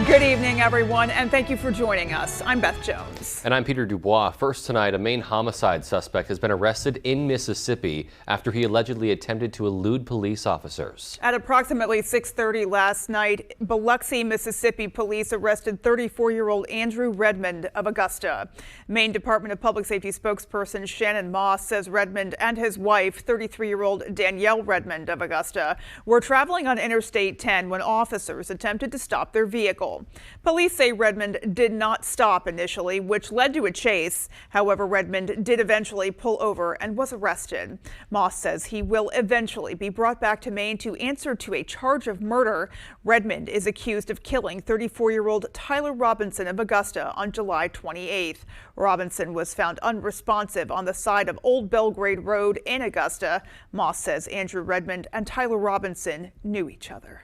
Good evening, everyone, and thank you for joining us. I'm Beth Jones. And I'm Peter Dubois. First tonight, a Maine homicide suspect has been arrested in Mississippi after he allegedly attempted to elude police officers. At approximately 6:30 last night, Biloxi, Mississippi police arrested 34-year-old Andrew Redmond of Augusta. Maine Department of Public Safety spokesperson Shannon Moss says Redmond and his wife, 33-year-old Danielle Redmond of Augusta, were traveling on Interstate 10 when officers attempted to stop their vehicle. Police say Redmond did not stop initially, which led to a chase. However, Redmond did eventually pull over and was arrested. Moss says he will eventually be brought back to Maine to answer to a charge of murder. Redmond is accused of killing 34-year-old Tyler Robinson of Augusta on July 28th. Robinson was found unresponsive on the side of Old Belgrade Road in Augusta. Moss says Andrew Redmond and Tyler Robinson knew each other.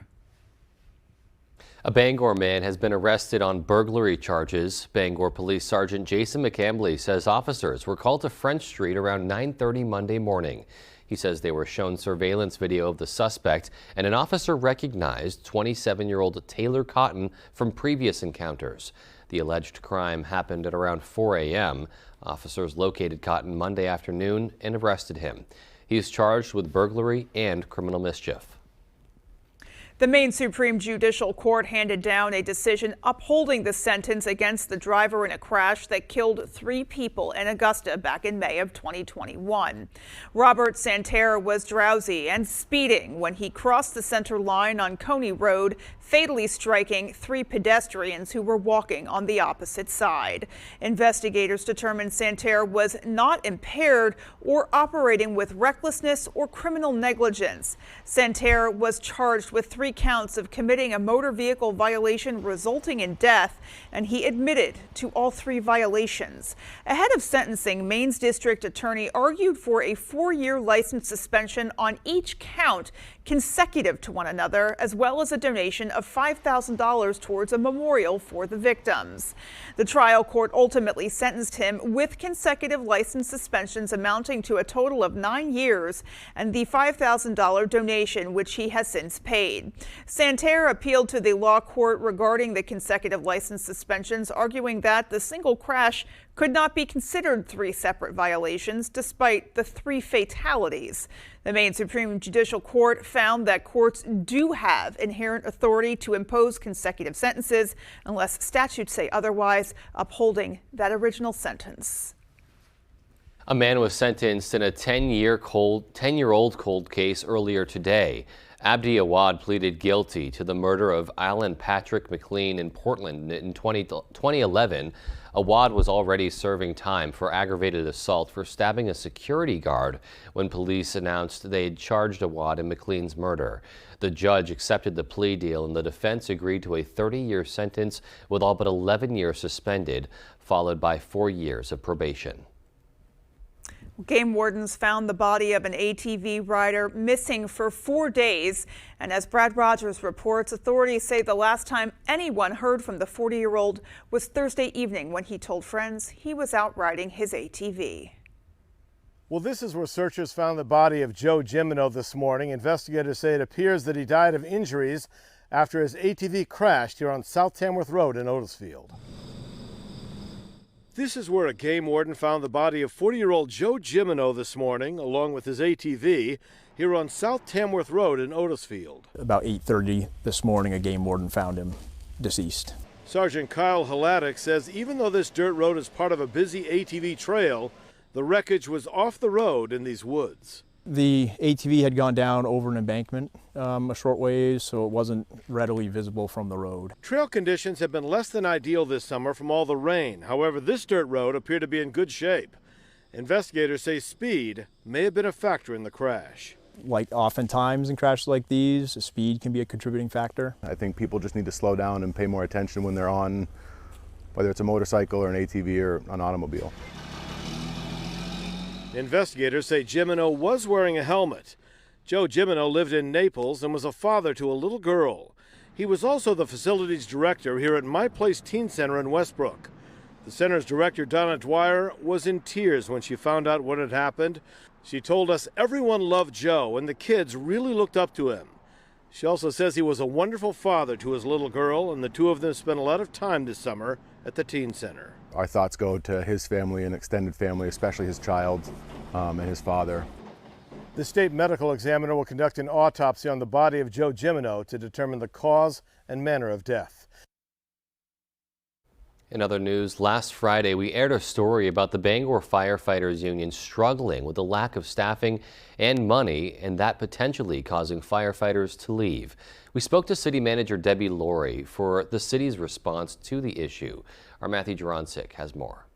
A Bangor man has been arrested on burglary charges. Bangor Police Sergeant Jason McCambly says officers were called to French Street around 9:30 Monday morning. He says they were shown surveillance video of the suspect, and an officer recognized 27-year-old Taylor Cotton from previous encounters. The alleged crime happened at around 4 a.m. Officers located Cotton Monday afternoon and arrested him. He is charged with burglary and criminal mischief. The Maine Supreme Judicial Court handed down a decision upholding the sentence against the driver in a crash that killed 3 people in Augusta back in May of 2021. Robert Santerre was drowsy and speeding when he crossed the center line on Coney Road, fatally striking 3 pedestrians who were walking on the opposite side. Investigators determined Santerre was not impaired or operating with recklessness or criminal negligence. Santerre was charged with 3 counts of committing a motor vehicle violation resulting in death, and he admitted to all 3 violations. Ahead of sentencing, Maine's district attorney argued for a 4-year license suspension on each count consecutive to one another, as well as a donation of $5,000 towards a memorial for the victims. The trial court ultimately sentenced him with consecutive license suspensions amounting to a total of 9 years and the $5,000 donation, which he has since paid. Santerre appealed to the law court regarding the consecutive license suspensions, arguing that the single crash could not be considered 3 separate violations despite the 3 fatalities. The Maine Supreme Judicial Court found that courts do have inherent authority to impose consecutive sentences unless statutes say otherwise, upholding that original sentence. A man was sentenced in a 10-year-old cold case earlier today. Abdi Awad pleaded guilty to the murder of Alan Patrick McLean in Portland in 2011. Awad was already serving time for aggravated assault for stabbing a security guard when police announced they had charged Awad in McLean's murder. The judge accepted the plea deal and the defense agreed to a 30-year sentence with all but 11 years suspended, followed by 4 years of probation. Game wardens found the body of an ATV rider missing for 4 days. And as Brad Rogers reports, authorities say the last time anyone heard from the 40-year-old was Thursday evening when he told friends he was out riding his ATV. Well, this is where searchers found the body of Joe Gimeno this morning. Investigators say it appears that he died of injuries after his ATV crashed here on South Tamworth Road in Otisfield. This is where a game warden found the body of 40-year-old Joe Gimeno this morning, along with his ATV, here on South Tamworth Road in Otisfield. About 8:30 this morning, a game warden found him deceased. Sergeant Kyle Haladic says even though this dirt road is part of a busy ATV trail, the wreckage was off the road in these woods. The ATV had gone down over an embankment a short ways, so it wasn't readily visible from the road. Trail conditions have been less than ideal this summer from all the rain. However, this dirt road appeared to be in good shape. Investigators say speed may have been a factor in the crash. Like oftentimes in crashes like these, speed can be a contributing factor. I think people just need to slow down and pay more attention when they're on, whether it's a motorcycle or an ATV or an automobile. Investigators say Gimeno was wearing a helmet. Joe Gimeno lived in Naples and was a father to a little girl. He was also the facilities director here at My Place Teen Center in Westbrook. The center's director, Donna Dwyer, was in tears when she found out what had happened. She told us everyone loved Joe and the kids really looked up to him. She also says he was a wonderful father to his little girl, and the two of them spent a lot of time this summer at the teen center. Our thoughts go to his family and extended family, especially his child and his father. The state medical examiner will conduct an autopsy on the body of Joe Gimeno to determine the cause and manner of death. In other news, last Friday we aired a story about the Bangor Firefighters Union struggling with the lack of staffing and money, and that potentially causing firefighters to leave. We spoke to City Manager Debbie Laurie for the city's response to the issue. Our Matthew Jurancic has more.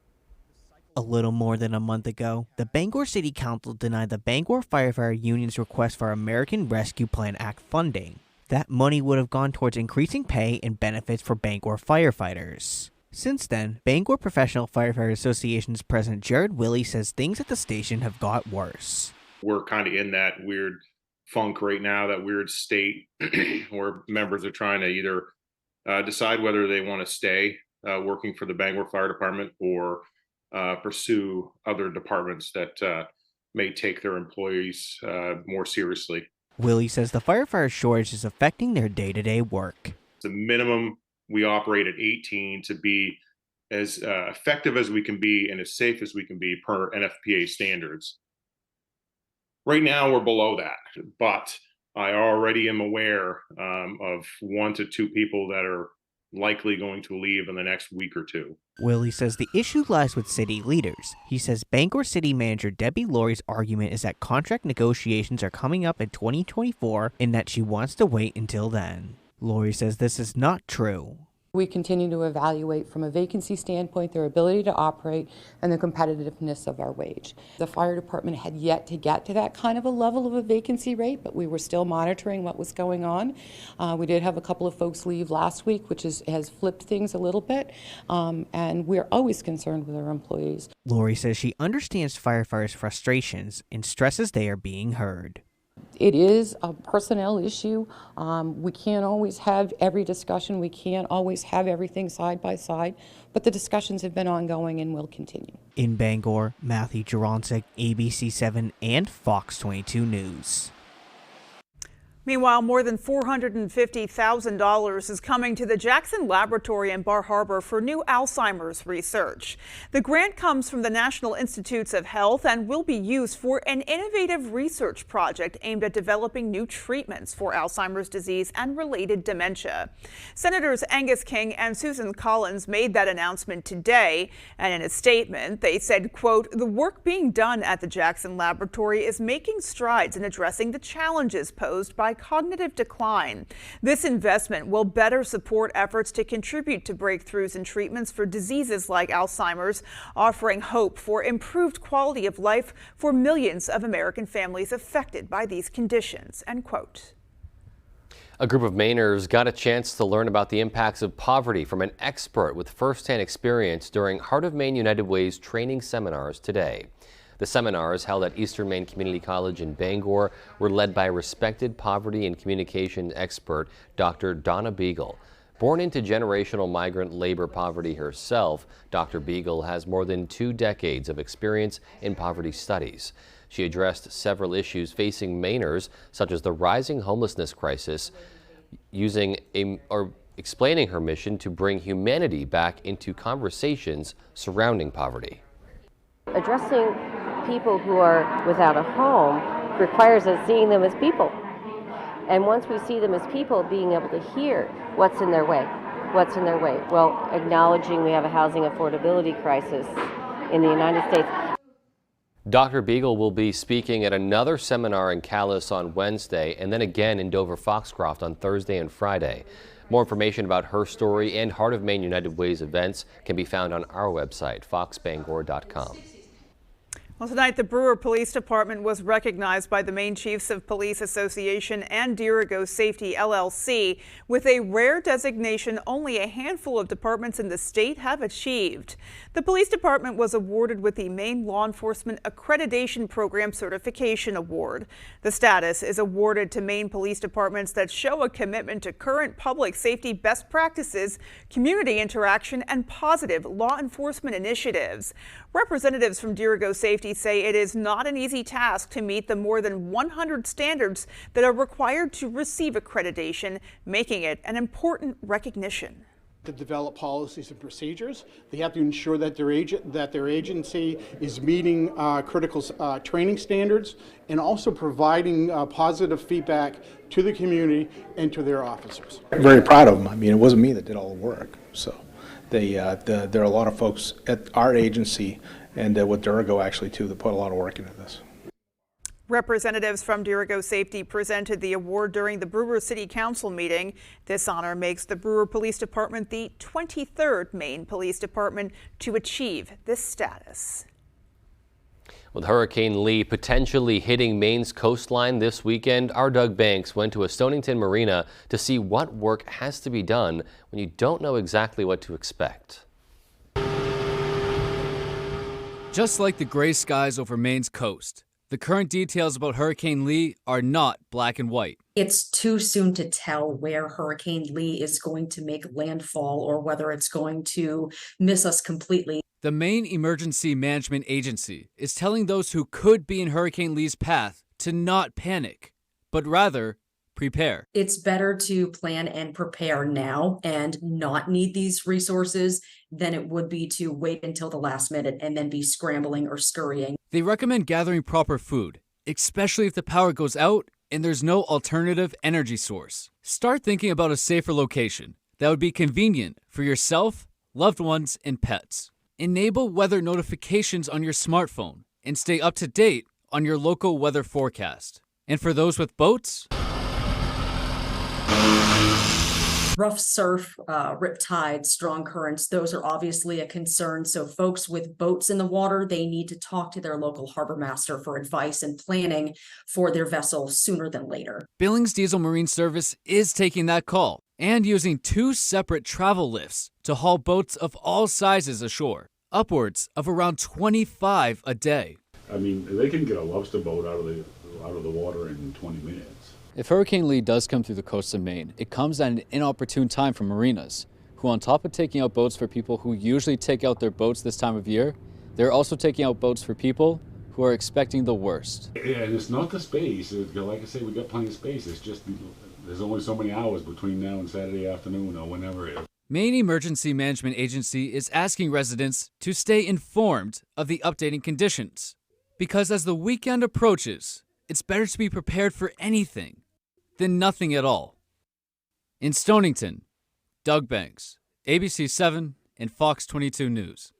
A little more than a month ago, the Bangor City Council denied the Bangor Firefighter Union's request for American Rescue Plan Act funding. That money would have gone towards increasing pay and benefits for Bangor firefighters. Since then, Bangor Professional Firefighter Association's president Jared Willey says things at the station have got worse. We're kind of in that weird funk right now, that weird state where members are trying to either decide whether they want to stay working for the Bangor Fire Department or pursue other departments that may take their employees more seriously. Willey says the firefighter shortage is affecting their day-to-day work. The minimum we operate at 18 to be as effective as we can be and as safe as we can be per NFPA standards. Right now we're below that, but I already am aware of 1 to 2 people that are likely going to leave in the next week or two. Willey says the issue lies with city leaders. He says Bangor City Manager Debbie Laurie's argument is that contract negotiations are coming up in 2024 and that she wants to wait until then. Laurie says this is not true. We continue to evaluate from a vacancy standpoint their ability to operate and the competitiveness of our wage. The fire department had yet to get to that kind of a level of a vacancy rate, but we were still monitoring what was going on. We did have a couple of folks leave last week, which has flipped things a little bit, and we're always concerned with our employees. Laurie says she understands firefighters' frustrations and stresses they are being heard. It is a personnel issue. We can't always have every discussion. We can't always have everything side by side, but the discussions have been ongoing and will continue. In Bangor, Matthew Jurancic, ABC7 and Fox 22 News. Meanwhile, more than $450,000 is coming to the Jackson Laboratory in Bar Harbor for new Alzheimer's research. The grant comes from the National Institutes of Health and will be used for an innovative research project aimed at developing new treatments for Alzheimer's disease and related dementia. Senators Angus King and Susan Collins made that announcement today, and in a statement, they said, quote, "The work being done at the Jackson Laboratory is making strides in addressing the challenges posed by cognitive decline. This investment will better support efforts to contribute to breakthroughs in treatments for diseases like Alzheimer's, offering hope for improved quality of life for millions of American families affected by these conditions," end quote. A group of Mainers got a chance to learn about the impacts of poverty from an expert with firsthand experience during Heart of Maine United Way's training seminars today. The seminars, held at Eastern Maine Community College in Bangor, were led by respected poverty and communication expert Dr. Donna Beagle. Born into generational migrant labor poverty herself, Dr. Beagle has more than 2 decades of experience in poverty studies. She addressed several issues facing Mainers, such as the rising homelessness crisis, explaining her mission to bring humanity back into conversations surrounding poverty. Addressing people who are without a home requires us seeing them as people. And once we see them as people, being able to hear what's in their way. What's in their way? Well, acknowledging we have a housing affordability crisis in the United States. Dr. Beagle will be speaking at another seminar in Calais on Wednesday and then again in Dover-Foxcroft on Thursday and Friday. More information about her story and Heart of Maine United Way's events can be found on our website, foxbangor.com. Well, tonight, the Brewer Police Department was recognized by the Maine Chiefs of Police Association and Dirigo Safety LLC with a rare designation only a handful of departments in the state have achieved. The police department was awarded with the Maine Law Enforcement Accreditation Program Certification Award. The status is awarded to Maine police departments that show a commitment to current public safety best practices, community interaction, and positive law enforcement initiatives. Representatives from Dirigo Safety Safety say it is not an easy task to meet the more than 100 standards that are required to receive accreditation, making it an important recognition. To develop policies and procedures. They have to ensure that their agency is meeting critical training standards and also providing positive feedback to the community and to their officers. I'm very proud of them. I mean, it wasn't me that did all the work. So there are a lot of folks at our agency and with Durago actually too that put a lot of work into this. Representatives from Durago Safety presented the award during the Brewer City Council meeting. This honor makes the Brewer Police Department the 23rd Maine Police Department to achieve this status. With Hurricane Lee potentially hitting Maine's coastline this weekend, our Doug Banks went to a Stonington marina to see what work has to be done when you don't know exactly what to expect. Just like the gray skies over Maine's coast, the current details about Hurricane Lee are not black and white. It's too soon to tell where Hurricane Lee is going to make landfall or whether it's going to miss us completely. The Maine Emergency Management Agency is telling those who could be in Hurricane Lee's path to not panic, but rather prepare. It's better to plan and prepare now and not need these resources than it would be to wait until the last minute and then be scrambling or scurrying. They recommend gathering proper food, especially if the power goes out and there's no alternative energy source. Start thinking about a safer location that would be convenient for yourself, loved ones, and pets. Enable weather notifications on your smartphone and stay up to date on your local weather forecast. And for those with boats, rough surf, rip tides, strong currents, those are obviously a concern. So folks with boats in the water, they need to talk to their local harbor master for advice and planning for their vessel sooner than later. Billings Diesel Marine Service is taking that call and using 2 separate travel lifts to haul boats of all sizes ashore, upwards of around 25 a day. I mean, they can get a lobster boat out of the water in 20 minutes. If Hurricane Lee does come through the coast of Maine, it comes at an inopportune time for marinas, who on top of taking out boats for people who usually take out their boats this time of year, they're also taking out boats for people who are expecting the worst. Yeah, and it's not the space. Like I say, we got plenty of space. It's just there's only so many hours between now and Saturday afternoon or whenever it is. Maine Emergency Management Agency is asking residents to stay informed of the updating conditions, because as the weekend approaches, it's better to be prepared for anything than nothing at all. In Stonington, Doug Banks, ABC 7 and Fox 22 News.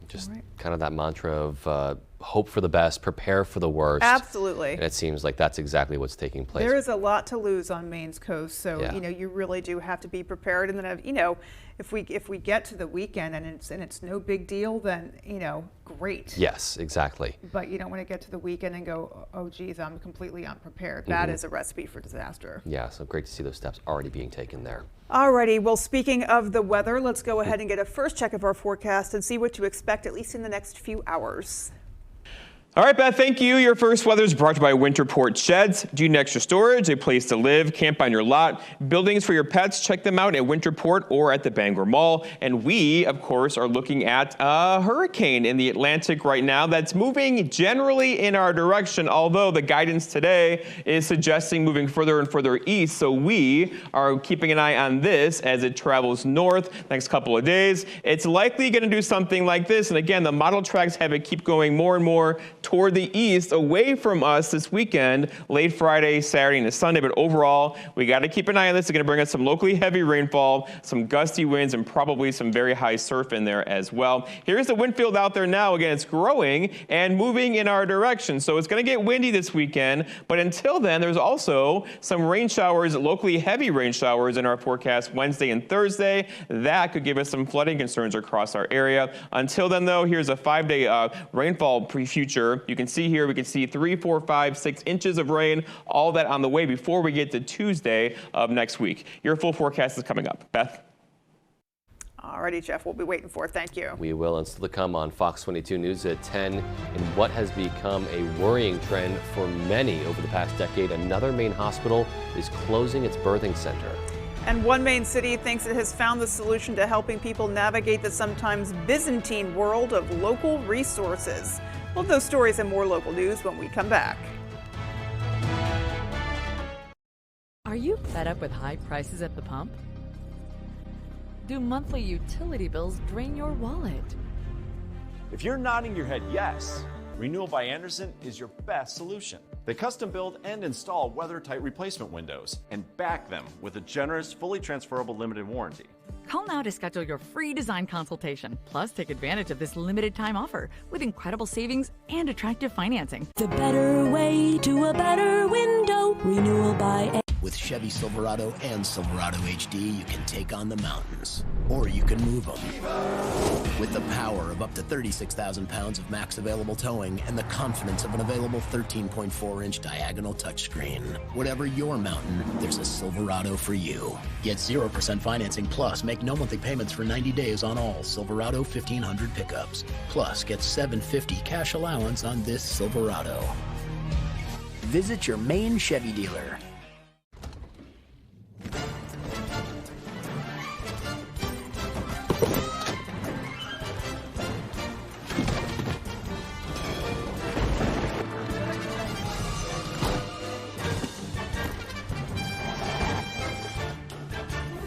Just kind of that mantra of hope for the best, prepare for the worst. Absolutely. And it seems like that's exactly what's taking place. There is a lot to lose on Maine's coast, so Yeah. you really do have to be prepared. And then if we get to the weekend and it's no big deal, then great. Yes, exactly. But you don't want to get to the weekend and go, oh geez, I'm completely unprepared. That is a recipe for disaster. Yeah, so great to see those steps already being taken there. Alrighty, well, speaking of the weather, let's go ahead and get a first check of our forecast and see what to expect, at least in the next few hours. All right, Beth, thank you. Your first weather is brought to you by Winterport Sheds. Do you need extra storage, a place to live, camp on your lot, buildings for your pets? Check them out at Winterport or at the Bangor Mall. And we, of course, are looking at a hurricane in the Atlantic right now that's moving generally in our direction, although the guidance today is suggesting moving further and further east. So we are keeping an eye on this as it travels north next couple of days. It's likely going to do something like this. And again, the model tracks have it keep going more and more toward the east, away from us this weekend, late Friday, Saturday, and Sunday. But overall, we got to keep an eye on this. It's going to bring us some locally heavy rainfall, some gusty winds, and probably some very high surf in there as well. Here's the wind field out there now. Again, it's growing and moving in our direction. So it's going to get windy this weekend. But until then, there's also some rain showers, locally heavy rain showers in our forecast Wednesday and Thursday. That could give us some flooding concerns across our area. Until then, though, here's a 5-day rainfall future. You can see here, we can see 3, 4, 5, 6 inches of rain, all that on the way before we get to Tuesday of next week. Your full forecast is coming up. Beth? Alrighty, Jeff, we'll be waiting for it. Thank you. We will, and still to come on Fox 22 News at 10. In what has become a worrying trend for many over the past decade, another Maine hospital is closing its birthing center. And one Maine city thinks it has found the solution to helping people navigate the sometimes Byzantine world of local resources. Well, those stories and more local news when we come back. Are you fed up with high prices at the pump? Do monthly utility bills drain your wallet? If you're nodding your head yes, Renewal by Andersen is your best solution. They custom build and install weather-tight replacement windows and back them with a generous, fully transferable limited warranty. Call now to schedule your free design consultation. Plus, take advantage of this limited time offer with incredible savings and attractive financing. The better way to a better window. Renewal by. With Chevy Silverado and Silverado HD, you can take on the mountains, or you can move them. With the power of up to 36,000 pounds of max available towing and the confidence of an available 13.4-inch diagonal touchscreen. Whatever your mountain, there's a Silverado for you. Get 0% financing plus make no monthly payments for 90 days on all Silverado 1500 pickups. Plus, get $750 cash allowance on this Silverado. Visit your Maine Chevy dealer.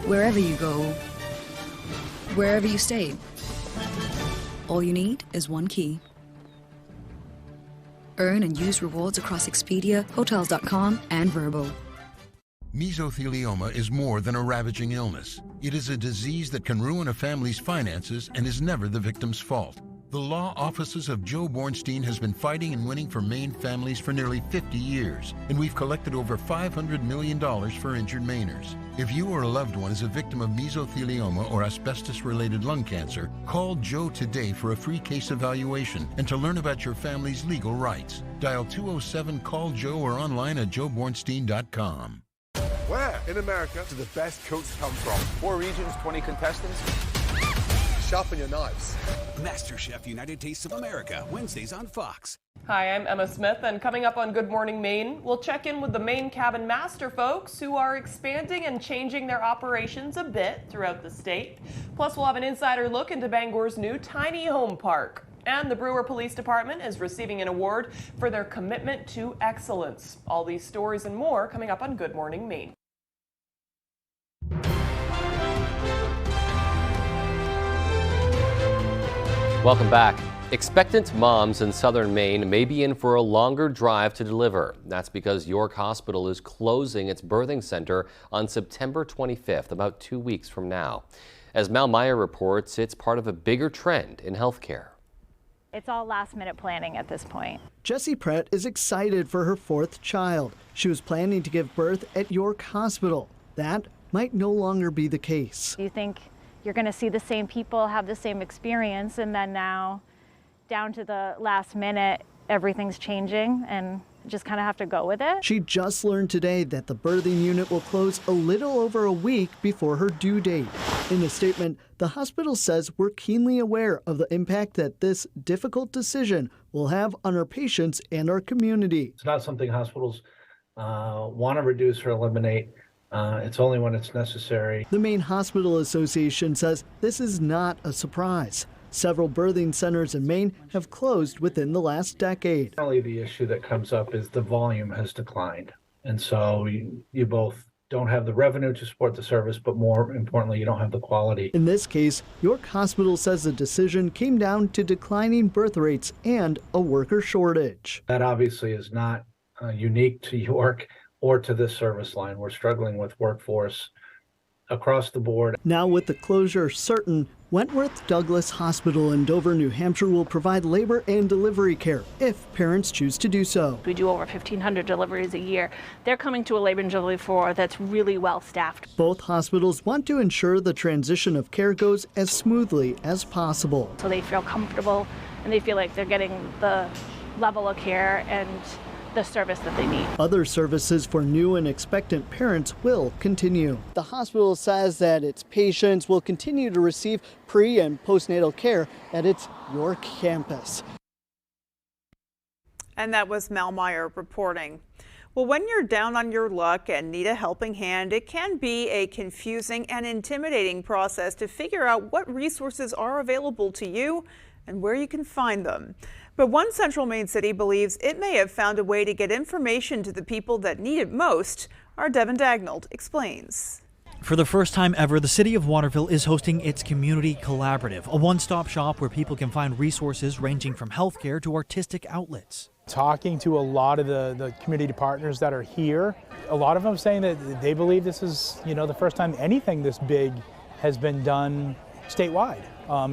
Wherever you go, wherever you stay, all you need is one key. Earn and use rewards across Expedia, Hotels.com, and Vrbo. Mesothelioma is more than a ravaging illness. It is a disease that can ruin a family's finances and is never the victim's fault. The law offices of Joe Bornstein has been fighting and winning for Maine families for nearly 50 years, and we've collected over $500 million for injured Mainers. If you or a loved one is a victim of mesothelioma or asbestos-related lung cancer, call Joe today for a free case evaluation and to learn about your family's legal rights. Dial 207-CALL-JOE or online at joebornstein.com. Where in America do the best cooks come from? 4 regions, 20 contestants. Sharpen your knives. MasterChef United Tastes of America, Wednesdays on Fox. Hi, I'm Emma Smith, and coming up on Good Morning Maine, we'll check in with the Maine Cabin Master folks who are expanding and changing their operations a bit throughout the state. Plus, we'll have an insider look into Bangor's new tiny home park. And the Brewer Police Department is receiving an award for their commitment to excellence. All these stories and more coming up on Good Morning Maine. Welcome back. Expectant moms in southern Maine may be in for a longer drive to deliver. That's because York Hospital is closing its birthing center on September 25th, about 2 weeks from now. As Mal Meyer reports, it's part of a bigger trend in healthcare. It's all last-minute planning at this point. Jessie Pratt is excited for her 4th child. She was planning to give birth at York Hospital. That might no longer be the case. You think you're going to see the same people, have the same experience, and then now, down to the last minute, everything's changing and just kind of have to go with it. She just learned today that the birthing unit will close a little over a week before her due date. In a statement, the hospital says we're keenly aware of the impact that this difficult decision will have on our patients and our community. It's not something hospitals want to reduce or eliminate. It's only when it's necessary. The Maine Hospital Association says this is not a surprise. Several birthing centers in Maine have closed within the last decade. Only the issue that comes up is the volume has declined. And so you both don't have the revenue to support the service, but more importantly, you don't have the quality. In this case, York Hospital says the decision came down to declining birth rates and a worker shortage. That obviously is not unique to York or to this service line. We're struggling with workforce across the board. Now with the closure certain, Wentworth Douglas Hospital in Dover, New Hampshire will provide labor and delivery care if parents choose to do so. We do over 1,500 deliveries a year. They're coming to a labor and delivery floor that's really well staffed. Both hospitals want to ensure the transition of care goes as smoothly as possible. So they feel comfortable and they feel like they're getting the level of care and the service that they need. Other services for new and expectant parents will continue. The hospital says that its patients will continue to receive pre- and postnatal care at its York campus. And that was Mal Meyer reporting. Well, when you're down on your luck and need a helping hand, it can be a confusing and intimidating process to figure out what resources are available to you and where you can find them. But one Central Maine city believes it may have found a way to get information to the people that need it most. Our Devin Dagnall explains. For the first time ever, the City of Waterville is hosting its Community Collaborative, a one-stop shop where people can find resources ranging from healthcare to artistic outlets. Talking to a lot of the community partners that are here, a lot of them saying that they believe this is, the first time anything this big has been done statewide,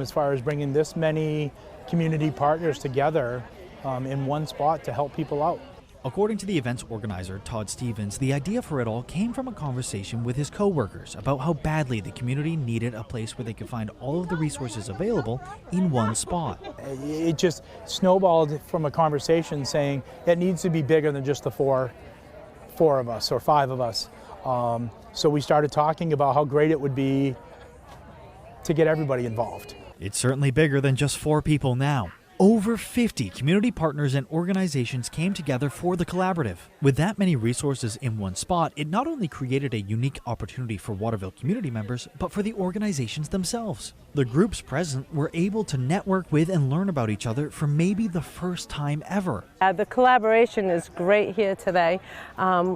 as far as bringing this many community partners together in one spot to help people out. According to the event's organizer, Todd Stevens, the idea for it all came from a conversation with his co-workers about how badly the community needed a place where they could find all of the resources available in one spot. It just snowballed from a conversation saying it needs to be bigger than just the four of us or five of us. So we started talking about how great it would be to get everybody involved. It's certainly bigger than just 4 people now. Over 50 community partners and organizations came together for the collaborative. With that many resources in one spot, it not only created a unique opportunity for Waterville community members, but for the organizations themselves. The groups present were able to network with and learn about each other for maybe the first time ever. The collaboration is great here today.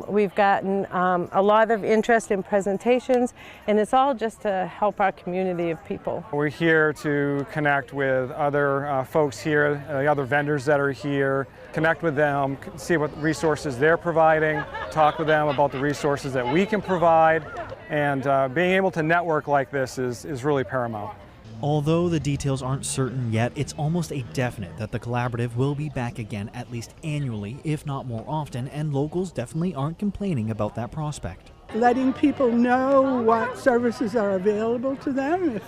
We've gotten a lot of interest in presentations, and it's all just to help our community of people. We're here to connect with other folks here, the other vendors that are here, connect with them, see what resources they're providing, talk with them about the resources that we can provide, and being able to network like this is really paramount. Although the details aren't certain yet, it's almost a definite that the collaborative will be back again at least annually, if not more often, and locals definitely aren't complaining about that prospect. Letting people know what services are available to them. If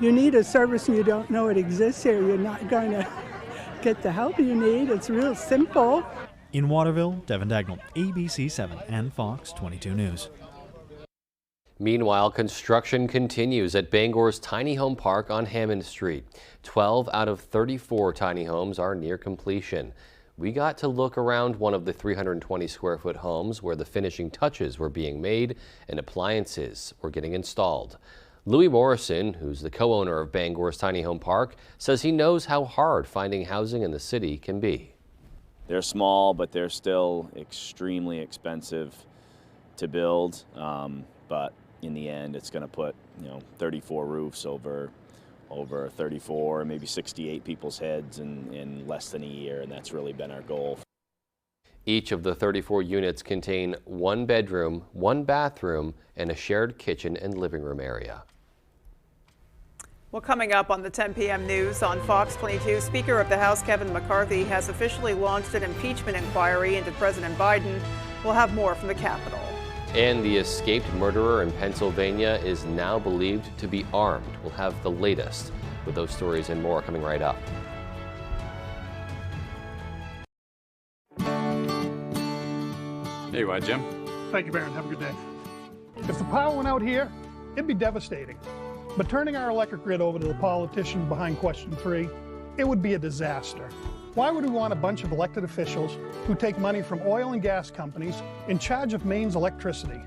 you need a service and you don't know it exists here, you're not going to get the help you need. It's real simple. In Waterville, Devin Dagnall, ABC 7 and Fox 22 News. Meanwhile, construction continues at Bangor's Tiny Home Park on Hammond Street. 12 out of 34 tiny homes are near completion. We got to look around one of the 320 square foot homes where the finishing touches were being made and appliances were getting installed. Louis Morrison, who's the co-owner of Bangor's Tiny Home Park, says he knows how hard finding housing in the city can be. They're small, but they're still extremely expensive to build. But in the end, it's going to put 34 roofs over 34, maybe 68 people's heads in less than a year, and that's really been our goal. Each of the 34 units contain 1 bedroom, 1 bathroom, and a shared kitchen and living room area. Well, coming up on the 10 p.m. news on Fox 22, Speaker of the House Kevin McCarthy has officially launched an impeachment inquiry into President Biden. We'll have more from the Capitol. And the escaped murderer in Pennsylvania is now believed to be armed. We'll have the latest with those stories and more coming right up. There you are, Jim. Thank you, Baron. Have a good day. If the power went out here, it'd be devastating. But turning our electric grid over to the politician behind question 3, it would be a disaster. Why would we want a bunch of elected officials who take money from oil and gas companies in charge of Maine's electricity?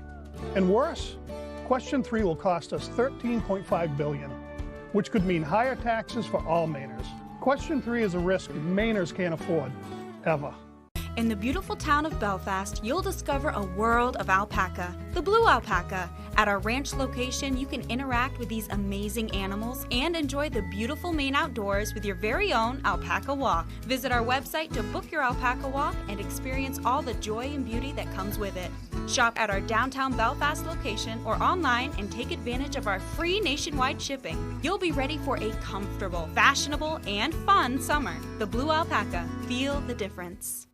And worse, question 3 will cost us $13.5 billion, which could mean higher taxes for all Mainers. Question 3 is a risk Mainers can't afford, ever. In the beautiful town of Belfast, you'll discover a world of alpaca, the blue alpaca. At our ranch location, you can interact with these amazing animals and enjoy the beautiful Maine outdoors with your very own alpaca walk. Visit our website to book your alpaca walk and experience all the joy and beauty that comes with it. Shop at our downtown Belfast location or online and take advantage of our free nationwide shipping. You'll be ready for a comfortable, fashionable, and fun summer. The Blue Alpaca. Feel the difference.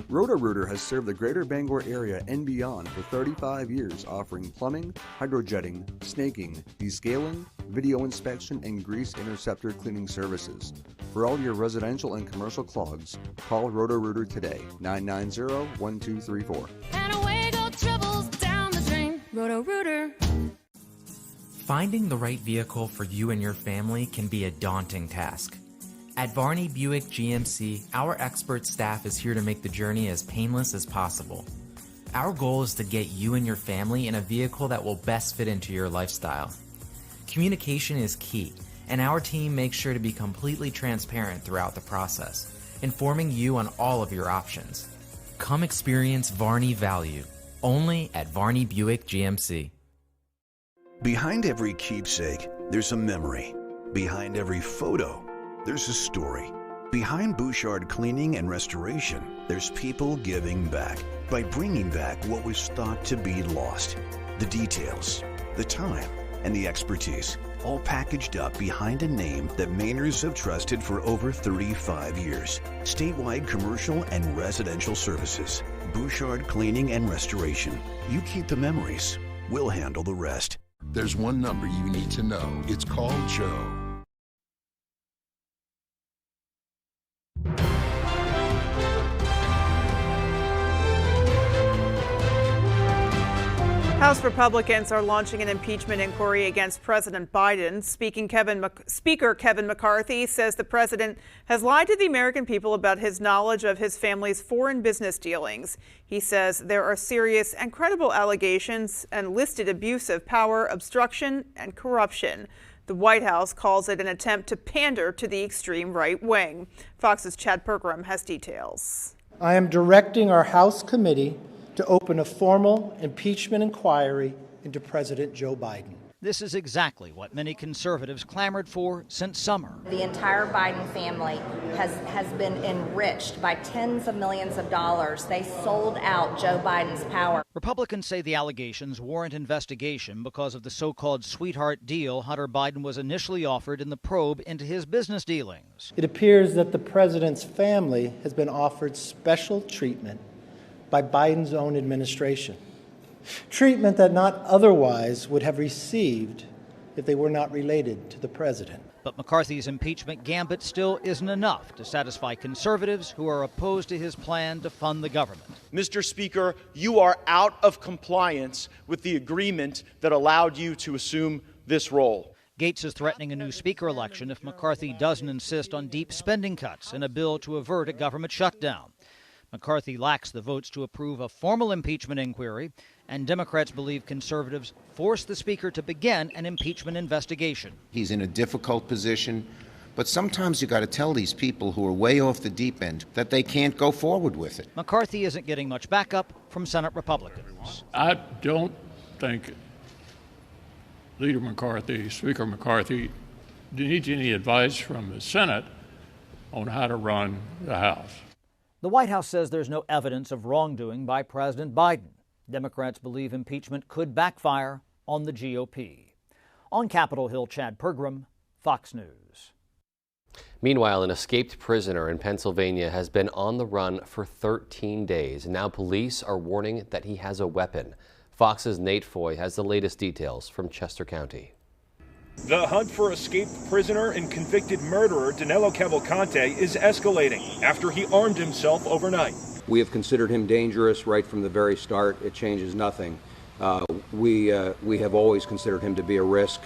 Roto-Rooter has served the greater Bangor area and beyond for 35 years, offering plumbing, hydrojetting, snaking, descaling, video inspection, and grease interceptor cleaning services. For all your residential and commercial clogs, call Roto-Rooter today, 990-1234. And away go troubles down the drain. Roto-Rooter. Finding the right vehicle for you and your family can be a daunting task. At Varney Buick GMC, our expert staff is here to make the journey as painless as possible. Our goal is to get you and your family in a vehicle that will best fit into your lifestyle. Communication is key, and our team makes sure to be completely transparent throughout the process, informing you on all of your options. Come experience Varney value, only at Varney Buick GMC. Behind every keepsake, there's a memory. Behind every photo, there's a story. Behind Bouchard Cleaning and Restoration, there's people giving back by bringing back what was thought to be lost. The details, the time, and the expertise, all packaged up behind a name that Mainers have trusted for over 35 years. Statewide commercial and residential services. Bouchard Cleaning and Restoration. You keep the memories. We'll handle the rest. There's one number you need to know. It's called Joe. House Republicans are launching an impeachment inquiry against President Biden. Speaker Kevin McCarthy says the president has lied to the American people about his knowledge of his family's foreign business dealings. He says there are serious and credible allegations and listed abuse of power, obstruction, and corruption. The White House calls it an attempt to pander to the extreme right wing. Fox's Chad Pergram has details. I am directing our House committee to open a formal impeachment inquiry into President Joe Biden. This is exactly what many conservatives clamored for since summer. The entire Biden family has been enriched by tens of millions of dollars. They sold out Joe Biden's power. Republicans say the allegations warrant investigation because of the so-called sweetheart deal Hunter Biden was initially offered in the probe into his business dealings. It appears that the president's family has been offered special treatment by Biden's own administration. Treatment that not otherwise would have received if they were not related to the president. But McCarthy's impeachment gambit still isn't enough to satisfy conservatives who are opposed to his plan to fund the government. Mr. Speaker, you are out of compliance with the agreement that allowed you to assume this role. Gaetz is threatening a new speaker election if McCarthy doesn't insist on deep spending cuts in a bill to avert a government shutdown. McCarthy lacks the votes to approve a formal impeachment inquiry, and Democrats believe conservatives forced the speaker to begin an impeachment investigation. He's in a difficult position, but sometimes you got to tell these people who are way off the deep end that they can't go forward with it. McCarthy isn't getting much backup from Senate Republicans. I don't think Leader McCarthy, Speaker McCarthy, needs any advice from the Senate on how to run the House. The White House says there's no evidence of wrongdoing by President Biden. Democrats believe impeachment could backfire on the GOP. On Capitol Hill, Chad Pergram, Fox News. Meanwhile, an escaped prisoner in Pennsylvania has been on the run for 13 days. Now police are warning that he has a weapon. Fox's Nate Foy has the latest details from Chester County. The hunt for escaped prisoner and convicted murderer Danilo Cavalcante is escalating after he armed himself overnight. We have considered him dangerous right from the very start. It changes nothing. We have always considered him to be a risk.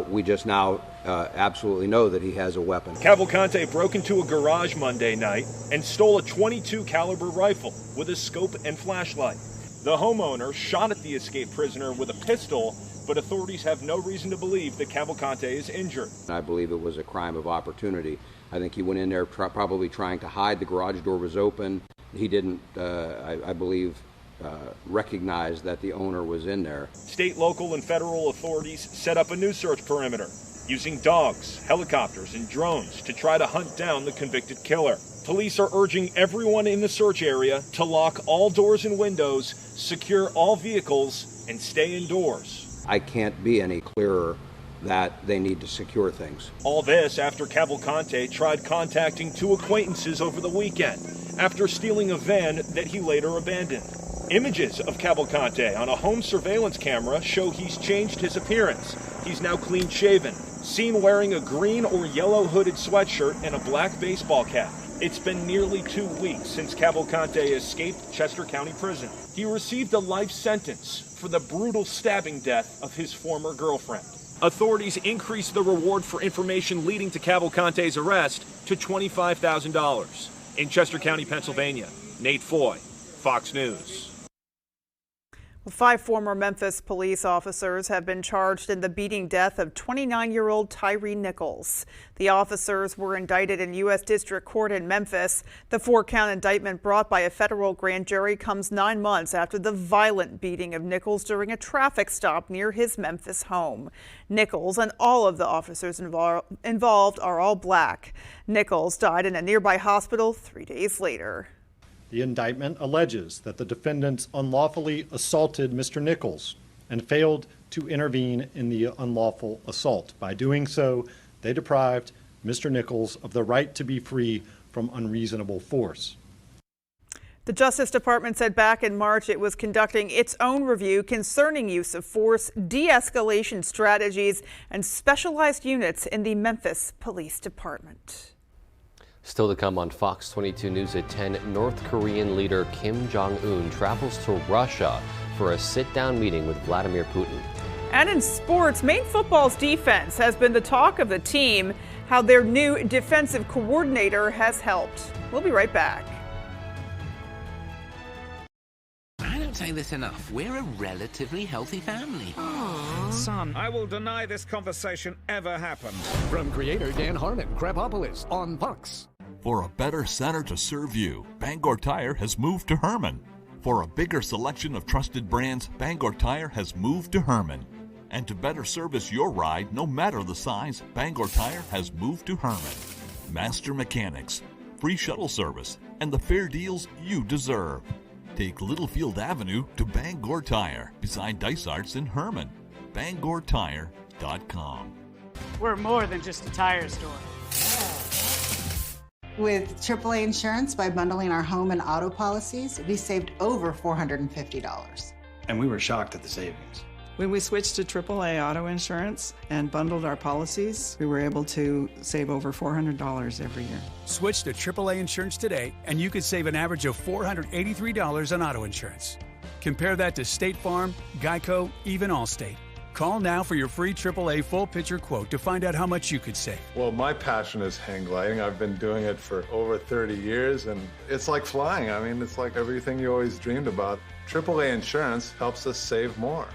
We just now absolutely know that he has a weapon. Cavalcante broke into a garage Monday night and stole a .22 caliber rifle with a scope and flashlight. The homeowner shot at the escaped prisoner with a pistol, but authorities have no reason to believe that Cavalcante is injured. I believe it was a crime of opportunity. I think he went in there probably trying to hide. The garage door was open. He didn't, I believe, recognize that the owner was in there. State, local, and federal authorities set up a new search perimeter, using dogs, helicopters, and drones to try to hunt down the convicted killer. Police are urging everyone in the search area to lock all doors and windows, secure all vehicles, and stay indoors. I can't be any clearer that they need to secure things. All this after Cavalcante tried contacting two acquaintances over the weekend after stealing a van that he later abandoned. Images of Cavalcante on a home surveillance camera show he's changed his appearance. He's now clean-shaven, seen wearing a green or yellow hooded sweatshirt and a black baseball cap. It's been nearly 2 weeks since Cavalcante escaped Chester County Prison. He received a life sentence for the brutal stabbing death of his former girlfriend. Authorities increased the reward for information leading to Cavalcante's arrest to $25,000. In Chester County, Pennsylvania, Nate Foy, Fox News. 5 former Memphis police officers have been charged in the beating death of 29-year-old Tyree Nichols. The officers were indicted in U.S. District Court in Memphis. The 4-count indictment brought by a federal grand jury comes 9 months after the violent beating of Nichols during a traffic stop near his Memphis home. Nichols and all of the officers involved are all black. Nichols died in a nearby hospital 3 days later. The indictment alleges that the defendants unlawfully assaulted Mr. Nichols and failed to intervene in the unlawful assault. By doing so, they deprived Mr. Nichols of the right to be free from unreasonable force. The Justice Department said back in March it was conducting its own review concerning use of force, de-escalation strategies, and specialized units in the Memphis Police Department. Still to come on Fox 22 News at 10, North Korean leader Kim Jong-un travels to Russia for a sit-down meeting with Vladimir Putin. And in sports, Maine football's defense has been the talk of the team. How their new defensive coordinator has helped. We'll be right back. I don't say this enough. We're a relatively healthy family. Aww. Son, I will deny this conversation ever happened. From creator Dan Harmon, Crapopolis on Fox. For a better center to serve you, Bangor Tire has moved to Herman. For a bigger selection of trusted brands, Bangor Tire has moved to Herman. And to better service your ride, no matter the size, Bangor Tire has moved to Herman. Master mechanics, free shuttle service, and the fair deals you deserve. Take Littlefield Avenue to Bangor Tire, beside Dysart's in Herman. BangorTire.com. We're more than just a tire store. With AAA Insurance, by bundling our home and auto policies, we saved over $450. And we were shocked at the savings. When we switched to AAA auto insurance and bundled our policies, we were able to save over $400 every year. Switch to AAA insurance today, and you could save an average of $483 on auto insurance. Compare that to State Farm, Geico, even Allstate. Call now for your free AAA full picture quote to find out how much you could save. Well, my passion is hang gliding. I've been doing it for over 30 years, and it's like flying. I mean, it's like everything you always dreamed about. AAA insurance helps us save more.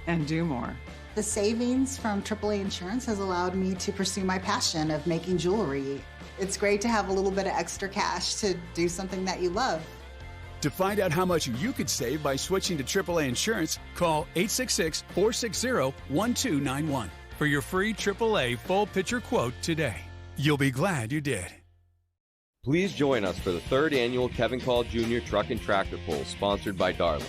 And do more. The savings from AAA Insurance has allowed me to pursue my passion of making jewelry. It's great to have a little bit of extra cash to do something that you love. To find out how much you could save by switching to AAA Insurance, call 866-460-1291 for your free AAA full picture quote today. You'll be glad you did. Please join us for the 3rd annual Kevin Call Jr. Truck and Tractor Pull, sponsored by Darling.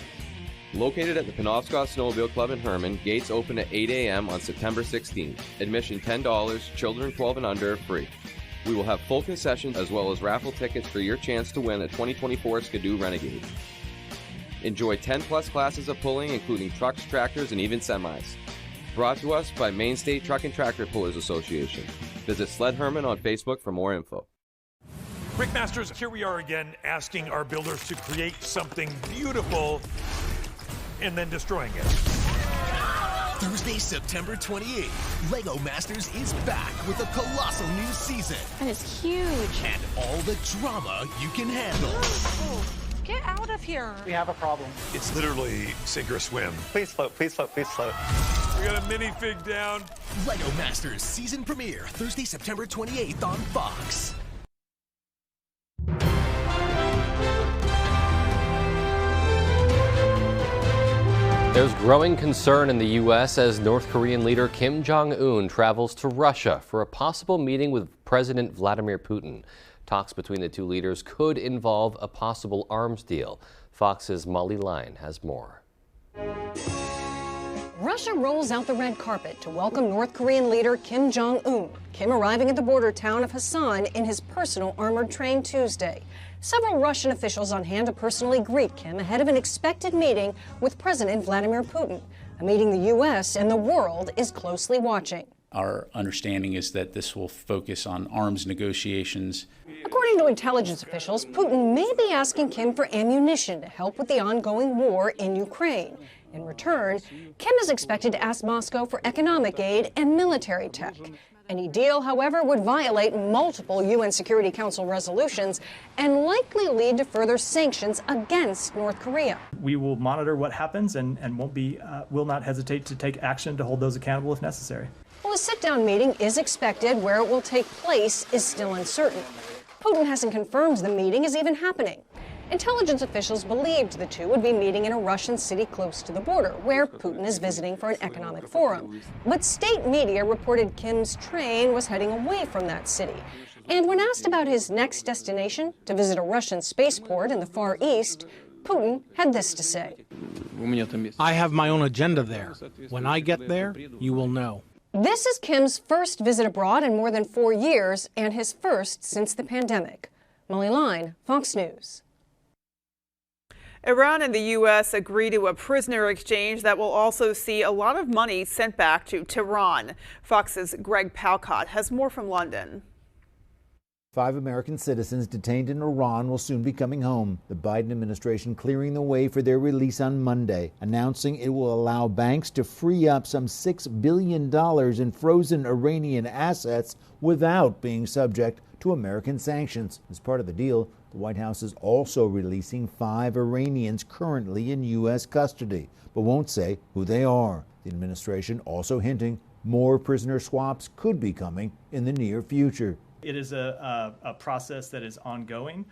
Located at the Penobscot Snowmobile Club in Herman, gates open at 8 a.m. on September 16th. Admission $10, children 12 and under free. We will have full concessions as well as raffle tickets for your chance to win a 2024 Skidoo Renegade. Enjoy 10-plus classes of pulling, including trucks, tractors, and even semis. Brought to us by Maine State Truck and Tractor Pullers Association. Visit Sled Herman on Facebook for more info. Brickmasters, here we are again asking our builders to create something beautiful and then destroying it. Thursday, September 28th, Lego Masters is back with a colossal new season. That is huge. And all the drama you can handle. Oh, get out of here. We have a problem. It's literally sink or swim. Please float, please float, please float. We got a minifig down. Lego Masters season premiere, Thursday, September 28th on Fox. There's growing concern in the U.S. as North Korean leader Kim Jong-un travels to Russia for a possible meeting with President Vladimir Putin. Talks between the two leaders could involve a possible arms deal. Fox's Molly Lyon has more. Russia rolls out the red carpet to welcome North Korean leader Kim Jong-un. Kim arriving at the border town of Hassan in his personal armored train Tuesday. Several Russian officials on hand to personally greet Kim ahead of an expected meeting with President Vladimir Putin, a meeting the U.S. and the world is closely watching. Our understanding is that this will focus on arms negotiations. According to intelligence officials, Putin may be asking Kim for ammunition to help with the ongoing war in Ukraine. In return, Kim is expected to ask Moscow for economic aid and military tech. Any deal, however, would violate multiple UN Security Council resolutions and likely lead to further sanctions against North Korea. We will monitor what happens and will not hesitate to take action to hold those accountable if necessary. Well, a sit-down meeting is expected. Where it will take place is still uncertain. Putin hasn't confirmed the meeting is even happening. Intelligence officials believed the two would be meeting in a Russian city close to the border, where Putin is visiting for an economic forum. But state media reported Kim's train was heading away from that city. And when asked about his next destination, to visit a Russian spaceport in the Far East, Putin had this to say. I have my own agenda there. When I get there, you will know. This is Kim's first visit abroad in more than 4 years, and his first since the pandemic. Molly Line, Fox News. Iran and the U.S. agree to a prisoner exchange that will also see a lot of money sent back to Tehran. Fox's Greg Palcott has more from London. 5 American citizens detained in Iran will soon be coming home. The Biden administration clearing the way for their release on Monday, announcing it will allow banks to free up some $6 billion in frozen Iranian assets without being subject to American sanctions. As part of the deal, the White House is also releasing 5 Iranians currently in U.S. custody, but won't say who they are. The administration also hinting more prisoner swaps could be coming in the near future. It is a process that is ongoing.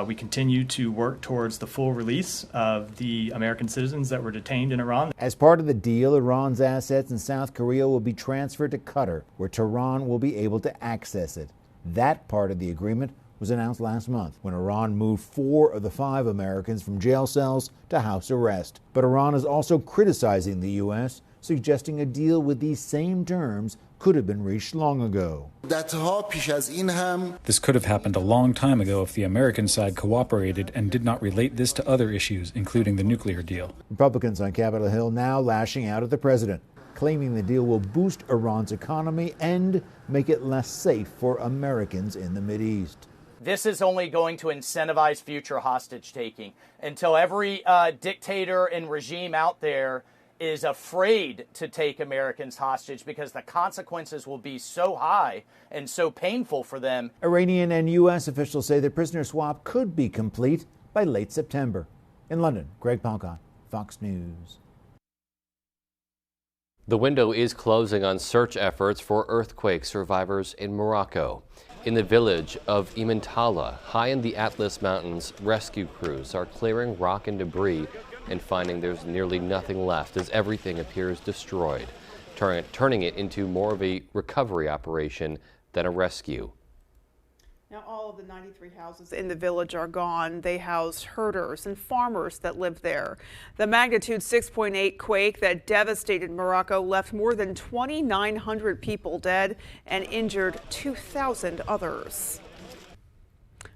We continue to work towards the full release of the American citizens that were detained in Iran. As part of the deal, Iran's assets in South Korea will be transferred to Qatar, where Tehran will be able to access it. That part of the agreement was announced last month when Iran moved 4 of the 5 Americans from jail cells to house arrest. But Iran is also criticizing the U.S., suggesting a deal with these same terms could have been reached long ago. This could have happened a long time ago if the American side cooperated and did not relate this to other issues, including the nuclear deal. Republicans on Capitol Hill now lashing out at the president, claiming the deal will boost Iran's economy and make it less safe for Americans in the Mideast. This is only going to incentivize future hostage taking until every dictator and regime out there is afraid to take Americans hostage because the consequences will be so high and so painful for them. Iranian and U.S. officials say the prisoner swap could be complete by late September. In London, Greg Palcott, Fox News. The window is closing on search efforts for earthquake survivors in Morocco. In the village of Imantala, high in the Atlas Mountains, rescue crews are clearing rock and debris and finding there's nearly nothing left as everything appears destroyed, turning it into more of a recovery operation than a rescue. Now, all of the 93 houses in the village are gone. They housed herders and farmers that lived there. The magnitude 6.8 quake that devastated Morocco left more than 2,900 people dead and injured 2,000 others.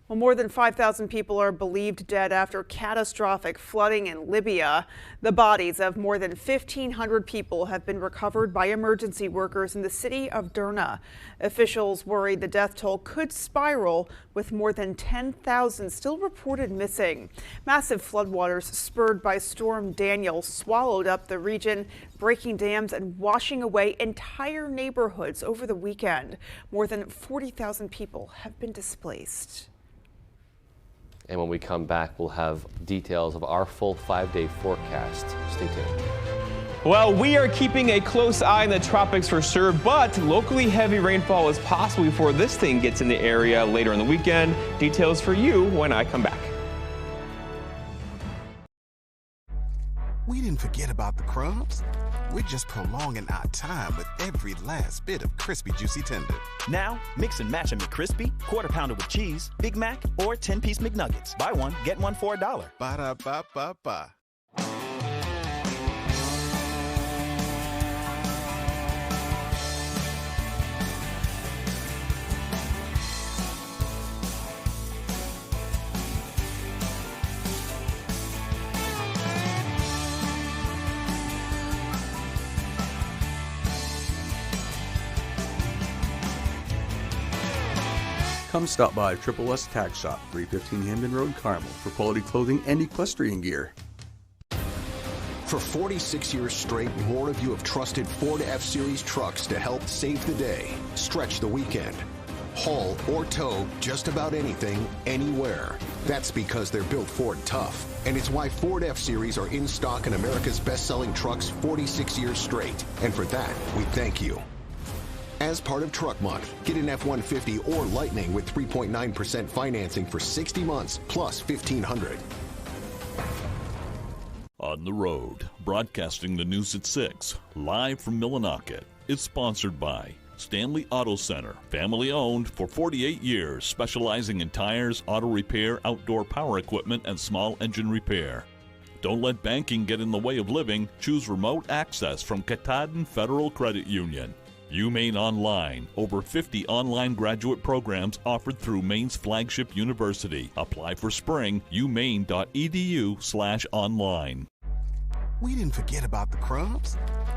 Well, more than 5,000 people are believed dead after catastrophic flooding in Libya. The bodies of more than 1,500 people have been recovered by emergency workers in the city of Derna. Officials worried the death toll could spiral, with more than 10,000 still reported missing. Massive floodwaters spurred by Storm Daniel swallowed up the region, breaking dams and washing away entire neighborhoods over the weekend. More than 40,000 people have been displaced. And when we come back, we'll have details of our full 5-day forecast. Stay tuned. Well, we are keeping a close eye on the tropics for sure, but locally heavy rainfall is possible before this thing gets in the area later in the weekend. Details for you when I come back. We didn't forget about the crumbs. We're just prolonging our time with every last bit of crispy, juicy tender. Now, mix and match a McCrispy, Quarter Pounder with cheese, Big Mac, or 10-piece McNuggets. Buy one, get one for $1. Ba-da-ba-ba-ba. Come stop by Triple S Tack Shop, 315 Hamden Road, Carmel, for quality clothing and equestrian gear. For 46 years straight, more of you have trusted Ford F-Series trucks to help save the day, stretch the weekend, haul or tow just about anything, anywhere. That's because they're built Ford tough. And it's why Ford F-Series are in stock in America's best-selling trucks 46 years straight. And for that, we thank you. As part of Truck Month, get an F-150 or Lightning with 3.9% financing for 60 months plus $1,500. On the Road, broadcasting the news at 6, live from Millinocket. It's sponsored by Stanley Auto Center, family owned for 48 years, specializing in tires, auto repair, outdoor power equipment, and small engine repair. Don't let banking get in the way of living. Choose remote access from Katahdin Federal Credit Union. UMaine Online, over 50 online graduate programs offered through Maine's flagship university. Apply for spring, umaine.edu/online. We didn't forget about the crumbs.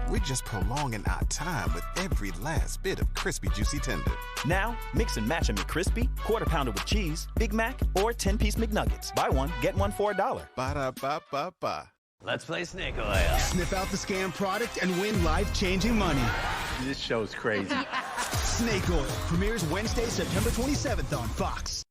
We're just prolonging our time with every last bit of crispy, juicy tender. Now, mix and match a McCrispy, Quarter Pounder with cheese, Big Mac, or 10-piece McNuggets. Buy one, get one for $1. Ba-da-ba-ba-ba. Let's play Snake Oil. Sniff out the scam product and win life-changing money. This show's crazy. Snake Oil premieres Wednesday, September 27th on Fox.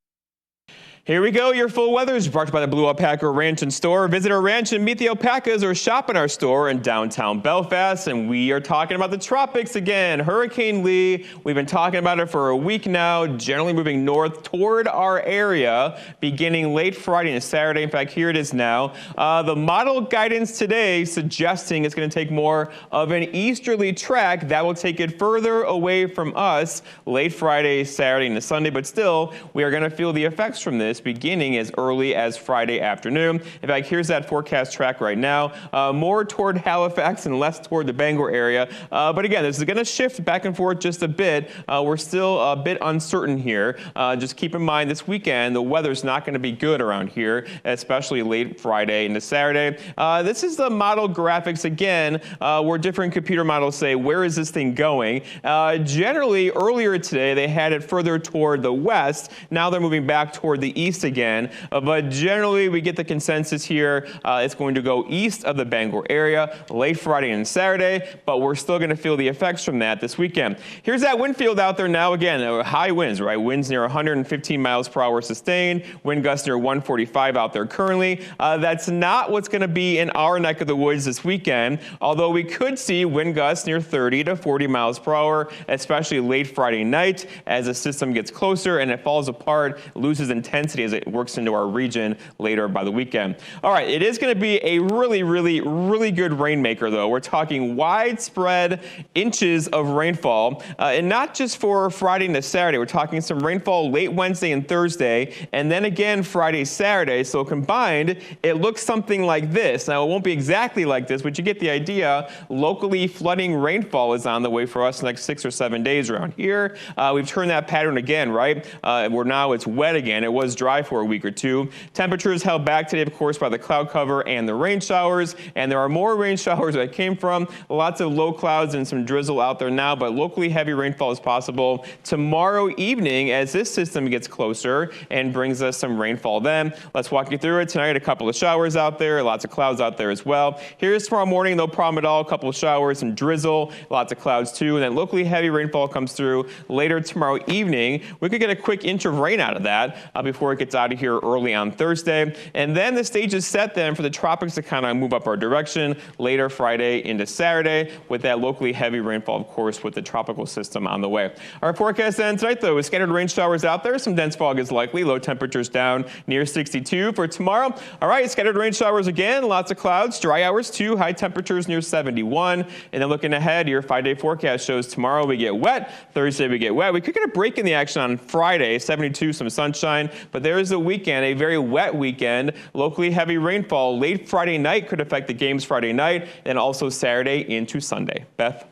Here we go. Your full weather is brought to you by the Blue Alpaca Ranch and Store. Visit our ranch and meet the alpacas or shop in our store in downtown Belfast. And we are talking about the tropics again. Hurricane Lee, we've been talking about it for a week now, generally moving north toward our area beginning late Friday and Saturday. In fact, here it is now. The model guidance today suggesting it's going to take more of an easterly track that will take it further away from us late Friday, Saturday, and Sunday. But still, we are going to feel the effects from this beginning as early as Friday afternoon. In fact, here's that forecast track right now. More toward Halifax and less toward the Bangor area. But again, this is going to shift back and forth just a bit. We're still a bit uncertain here. Just keep in mind this weekend, the weather's not going to be good around here, especially late Friday into Saturday. This is the model graphics again, where different computer models say, where is this thing going? Generally, earlier today, they had it further toward the west. Now they're moving back toward the east again, but generally we get the consensus here. It's going to go east of the Bangor area late Friday and Saturday, but we're still going to feel the effects from that this weekend. Here's that wind field out there now again. High winds, right? Winds near 115 miles per hour sustained. Wind gusts near 145 out there currently. That's not what's going to be in our neck of the woods this weekend, although we could see wind gusts near 30 to 40 miles per hour, especially late Friday night as the system gets closer and it falls apart, loses intensity as it works into our region later by the weekend. All right, it is going to be a really good rainmaker, though. We're talking widespread inches of rainfall, and not just for Friday into Saturday. We're talking some rainfall late Wednesday and Thursday, and then again Friday, Saturday. So combined, it looks something like this. Now, it won't be exactly like this, but you get the idea. Locally flooding rainfall is on the way for us next 6 or 7 days around here. We've turned that pattern again, right? Where now it's wet again. It was dry for a week or two. Temperatures held back today, of course, by the cloud cover and the rain showers. And there are more rain showers that came from. Lots of low clouds and some drizzle out there now, but locally heavy rainfall is possible tomorrow evening as this system gets closer and brings us some rainfall then. Let's walk you through it. Tonight, a couple of showers out there, lots of clouds out there as well. Here's tomorrow morning, no problem at all. A couple of showers, some drizzle, lots of clouds too. And then locally heavy rainfall comes through later tomorrow evening. We could get a quick inch of rain out of that before it gets out of here early on Thursday. And then the stage is set then for the tropics to kind of move up our direction later Friday into Saturday with that locally heavy rainfall, of course, with the tropical system on the way. Our forecast then tonight, though, is scattered rain showers out there. Some dense fog is likely. Low temperatures down near 62 for tomorrow. All right, scattered rain showers again. Lots of clouds. Dry hours, too. High temperatures near 71. And then looking ahead, your 5-day forecast shows tomorrow we get wet. Thursday we get wet. We could get a break in the action on Friday, 72, some sunshine. But there is a weekend, a very wet weekend. Locally heavy rainfall late Friday night could affect the games Friday night and also Saturday into Sunday. Beth?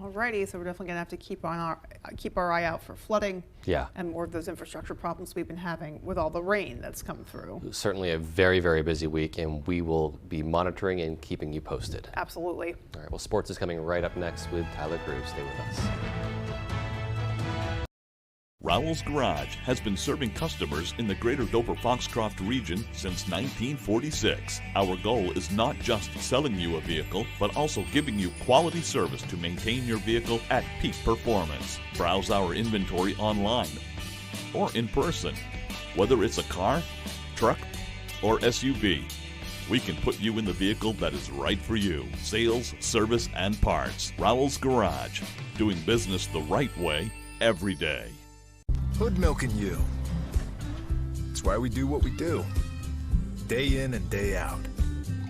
Alrighty, so we're definitely going to have to keep our eye out for flooding. Yeah. And more of those infrastructure problems we've been having with all the rain that's come through. Certainly a very busy week, and we will be monitoring and keeping you posted. Absolutely. All right, well, sports is coming right up next with Tyler Cruz. Stay with us. Rowell's Garage has been serving customers in the greater Dover-Foxcroft region since 1946. Our goal is not just selling you a vehicle, but also giving you quality service to maintain your vehicle at peak performance. Browse our inventory online or in person. Whether it's a car, truck, or SUV, we can put you in the vehicle that is right for you. Sales, service, and parts. Rowell's Garage. Doing business the right way every day. Hood milking you. It's why we do what we do. Day in and day out.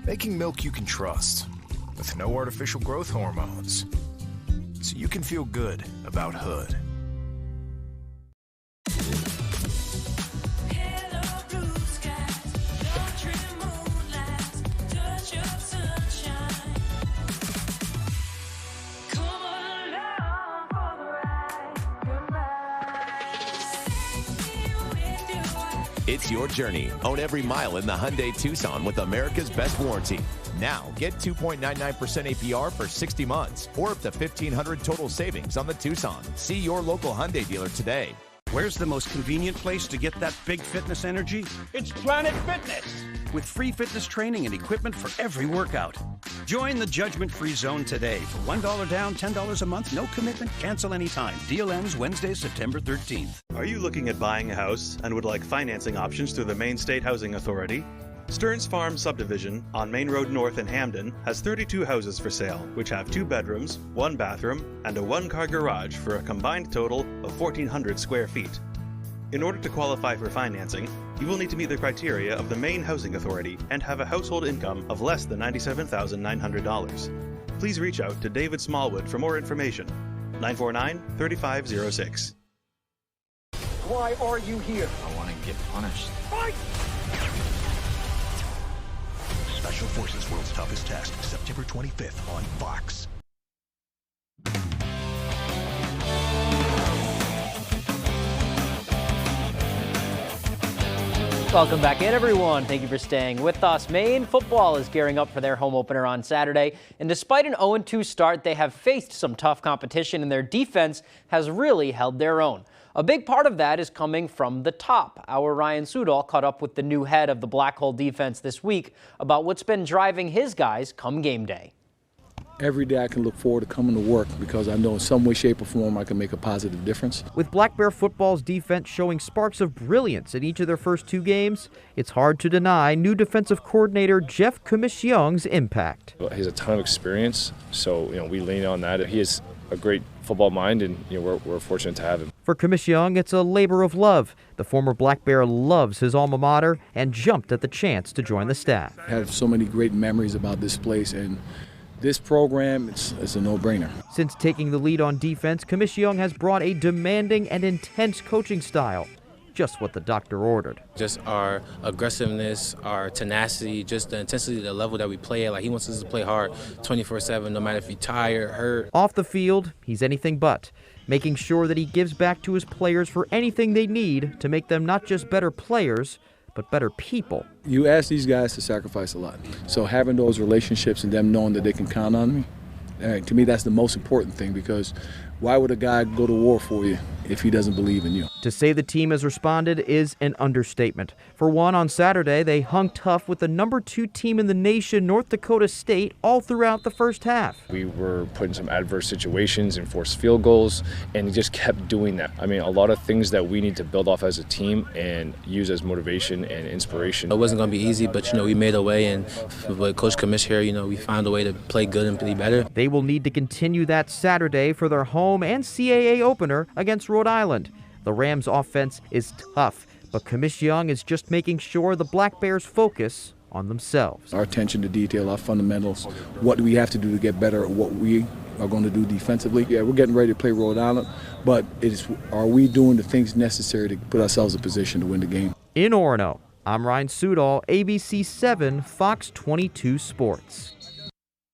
Making milk you can trust. With no artificial growth hormones. So you can feel good about Hood. It's your journey. Own every mile in the Hyundai Tucson with America's best warranty. Now, get 2.99% APR for 60 months or up to $1,500 total savings on the Tucson. See your local Hyundai dealer today. Where's the most convenient place to get that big fitness energy? It's Planet Fitness! With free fitness training and equipment for every workout. Join the judgment-free zone today. For $1 down, $10 a month, no commitment, cancel anytime. Deal ends Wednesday, September 13th. Are you looking at buying a house and would like financing options through the Maine State Housing Authority? Stearns Farm Subdivision on Main Road North in Hamden has 32 houses for sale, which have 2 bedrooms, 1 bathroom, and a 1-car garage for a combined total of 1,400 square feet. In order to qualify for financing, you will need to meet the criteria of the Maine Housing Authority and have a household income of less than $97,900. Please reach out to David Smallwood for more information. 949-3506. Why are you here? I want to get punished. Fight! Special Forces World's Toughest Test, September 25th on Fox. Welcome back in, everyone. Thank you for staying with us. Maine football is gearing up for their home opener on Saturday, and despite an 0-2 start, they have faced some tough competition, and their defense has really held their own. A big part of that is coming from the top. Our Ryan Sudol caught up with the new head of the Black Hole defense this week about what's been driving his guys come game day. Every day I can look forward to coming to work because I know in some way, shape, or form I can make a positive difference. With Black Bear football's defense showing sparks of brilliance in each of their first 2 games, it's hard to deny new defensive coordinator Jeff Commissiong's impact. He has a ton of experience, so we lean on that. He has a great football mind, and we're fortunate to have him. For Commissiong, it's a labor of love. The former Black Bear loves his alma mater and jumped at the chance to join the staff. I have so many great memories about this place, and this program, it's a no-brainer. Since taking the lead on defense, Commissiong has brought a demanding and intense coaching style. Just what the doctor ordered. Just our aggressiveness, our tenacity, just the intensity, the level that we play at. Like, he wants us to play hard 24/7, no matter if you're tired, hurt. Off the field, he's anything but, making sure that he gives back to his players for anything they need to make them not just better players, but better people. You ask these guys to sacrifice a lot. So having those relationships and them knowing that they can count on me, to me that's the most important thing, because why would a guy go to war for you if he doesn't believe in you? To say the team has responded is an understatement. For one, on Saturday, they hung tough with the number 2 team in the nation, North Dakota State, all throughout the first half. We were put in some adverse situations and forced field goals, and he just kept doing that. I mean, a lot of things that we need to build off as a team and use as motivation and inspiration. It wasn't going to be easy, but, we made a way, and with Coach Commish here, we found a way to play good and play better. They will need to continue that Saturday for their home and CAA opener against Rhode Island. The Rams' offense is tough, but Commissiong is just making sure the Black Bears focus on themselves. Our attention to detail, our fundamentals, what do we have to do to get better at what we are going to do defensively. Yeah, we're getting ready to play Rhode Island, but are we doing the things necessary to put ourselves in position to win the game? In Orono, I'm Ryan Sudol, ABC 7, Fox 22 Sports.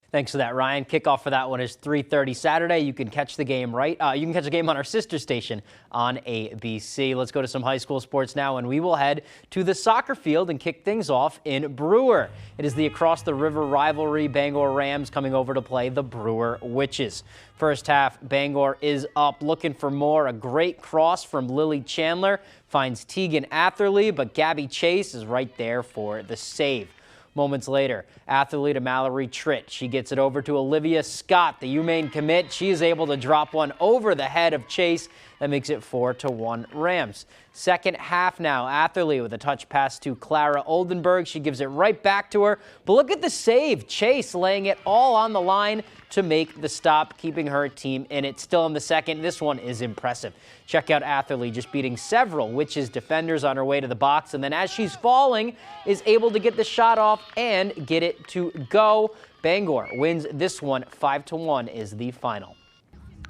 Thanks for that, Ryan. Kickoff for that one is 3:30 Saturday. You can catch the game you can catch the game on our sister station on ABC. Let's go to some high school sports now, and we will head to the soccer field and kick things off in Brewer. It is the across the river rivalry. Bangor Rams coming over to play the Brewer Witches. First half, Bangor is up, looking for more. A great cross from Lily Chandler finds Tegan Atherley, but Gabby Chase is right there for the save. Moments later, Atherley to Mallory Tritt. She gets it over to Olivia Scott, the UMaine commit. She is able to drop one over the head of Chase. That makes it 4-1 Rams. Second half now, Atherley with a touch pass to Clara Oldenburg. She gives it right back to her. But look at the save. Chase laying it all on the line to make the stop, keeping her team in it. Still in the second. This one is impressive. Check out Atherley just beating several Witches defenders on her way to the box. And then as she's falling, is able to get the shot off and get it to go. Bangor wins this one. 5-1 is the final.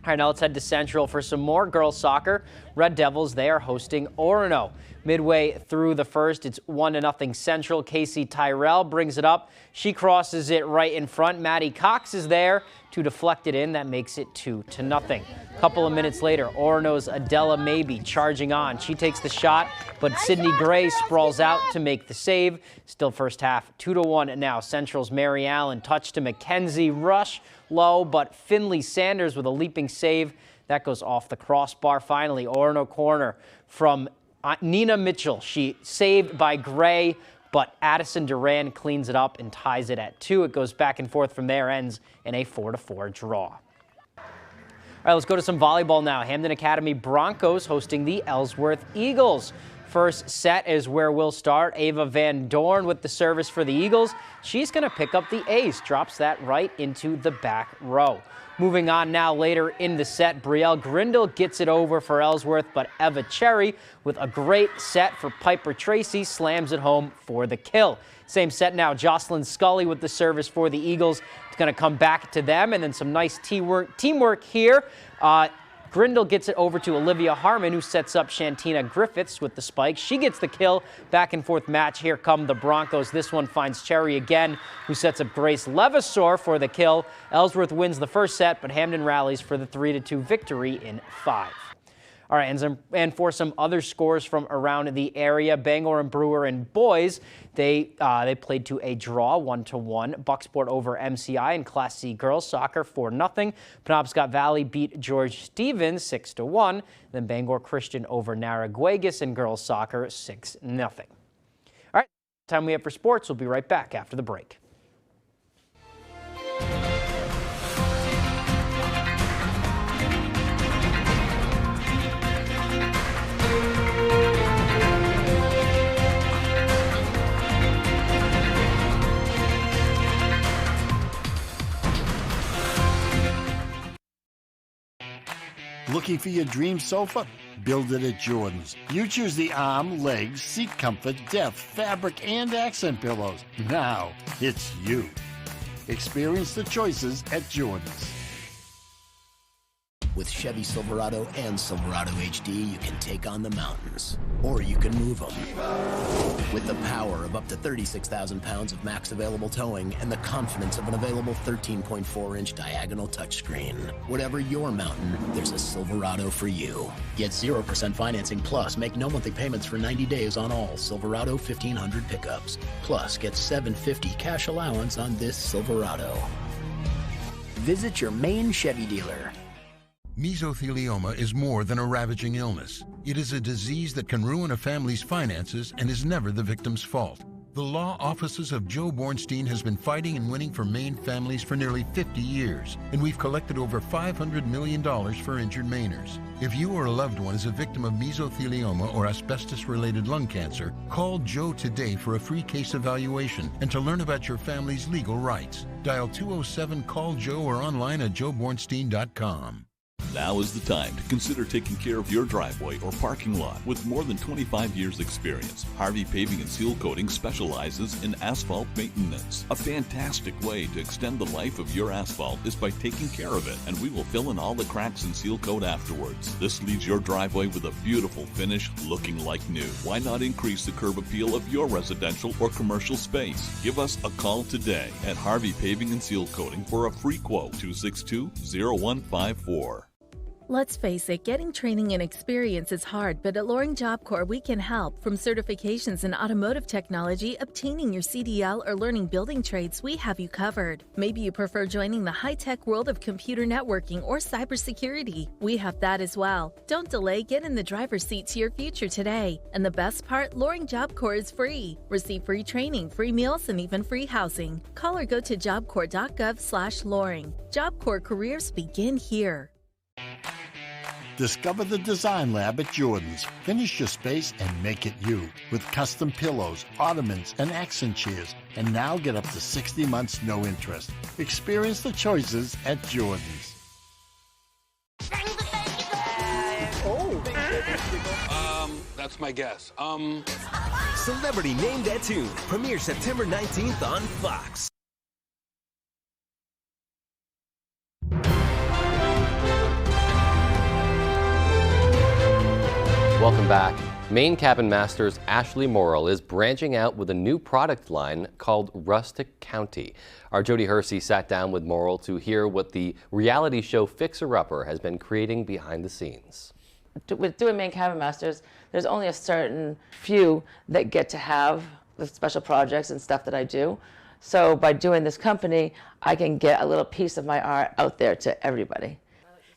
All right, now let's head to Central for some more girls soccer. Red Devils, they are hosting Orono. Midway through the first, it's 1-0 Central. Casey Tyrell brings it up. She crosses it right in front. Maddie Cox is there to deflect it in. That makes it 2-0. A couple of minutes later, Orono's Adela Maybe charging on. She takes the shot, but Sydney Gray sprawls out to make the save. Still first half, 2-1 now. Central's Mary Allen touch to Mackenzie Rush. Low, but Finley Sanders with a leaping save. That goes off the crossbar. Finally, Orono corner from Nina Mitchell. She saved by Gray, but Addison Duran cleans it up and ties it at 2. It goes back and forth from there, ends in a 4-4 draw. All right, let's go to some volleyball now. Hamden Academy Broncos hosting the Ellsworth Eagles. First set is where we'll start. Ava Van Dorn with the service for the Eagles. She's going to pick up the ace, drops that right into the back row. Moving on now later in the set, Brielle Grindle gets it over for Ellsworth, but Eva Cherry with a great set for Piper Tracy slams it home for the kill. Same set now, Jocelyn Scully with the service for the Eagles. It's going to come back to them, and then some nice teamwork here. Grindle gets it over to Olivia Harmon, who sets up Shantina Griffiths with the spike. She gets the kill. Back and forth match. Here come the Broncos. This one finds Cherry again, who sets up Grace Levasseur for the kill. Ellsworth wins the first set, but Hamden rallies for the 3-2 victory in 5. All right, and for some other scores from around the area, Bangor and Brewer and boys, they played to a draw, 1-1. Bucksport over MCI in Class C girls soccer, 4-0. Penobscot Valley beat George Stevens, 6-1. Then Bangor Christian over Narraguagus in girls soccer, 6-0. All right, time we have for sports. We'll be right back after the break. Looking for your dream sofa? Build it at Jordan's. You choose the arm, legs, seat comfort, depth, fabric, and accent pillows. Now, it's you. Experience the choices at Jordan's. With Chevy Silverado and Silverado HD, you can take on the mountains, or you can move them. With the power of up to 36,000 pounds of max available towing and the confidence of an available 13.4-inch diagonal touchscreen. Whatever your mountain, there's a Silverado for you. Get 0% financing plus make no monthly payments for 90 days on all Silverado 1500 pickups. Plus, get $750 cash allowance on this Silverado. Visit your main Chevy dealer. Mesothelioma is more than a ravaging illness. It is a disease that can ruin a family's finances and is never the victim's fault. The law offices of Joe Bornstein has been fighting and winning for Maine families for nearly 50 years, and we've collected over $500 million for injured Mainers. If you or a loved one is a victim of mesothelioma or asbestos-related lung cancer, call Joe today for a free case evaluation and to learn about your family's legal rights. Dial 207-CALL-JOE or online at joebornstein.com. Now is the time to consider taking care of your driveway or parking lot. With more than 25 years experience, Harvey Paving and Seal Coating specializes in asphalt maintenance. A fantastic way to extend the life of your asphalt is by taking care of it, and we will fill in all the cracks and seal coat afterwards. This leaves your driveway with a beautiful finish looking like new. Why not increase the curb appeal of your residential or commercial space? Give us a call today at Harvey Paving and Seal Coating for a free quote, 262-0154. Let's face it, getting training and experience is hard, but at Loring Job Corps, we can help. From certifications in automotive technology, obtaining your CDL, or learning building trades, we have you covered. Maybe you prefer joining the high-tech world of computer networking or cybersecurity. We have that as well. Don't delay, get in the driver's seat to your future today. And the best part, Loring Job Corps is free. Receive free training, free meals, and even free housing. Call or go to jobcorps.gov/Loring. Job Corps careers begin here. Discover the Design Lab at Jordan's. Finish your space and make it you. With custom pillows, ottomans, and accent chairs. And now get up to 60 months no interest. Experience the choices at Jordan's. That's my guess. Celebrity Name That Tune premieres September 19th on Fox. Welcome back. Maine Cabin Masters Ashley Morrill is branching out with a new product line called Rustic County. Our Jody Hersey sat down with Morrill to hear what the reality show Fixer Upper has been creating behind the scenes. With doing Maine Cabin Masters, there's only a certain few that get to have the special projects and stuff that I do. So by doing this company, I can get a little piece of my art out there to everybody.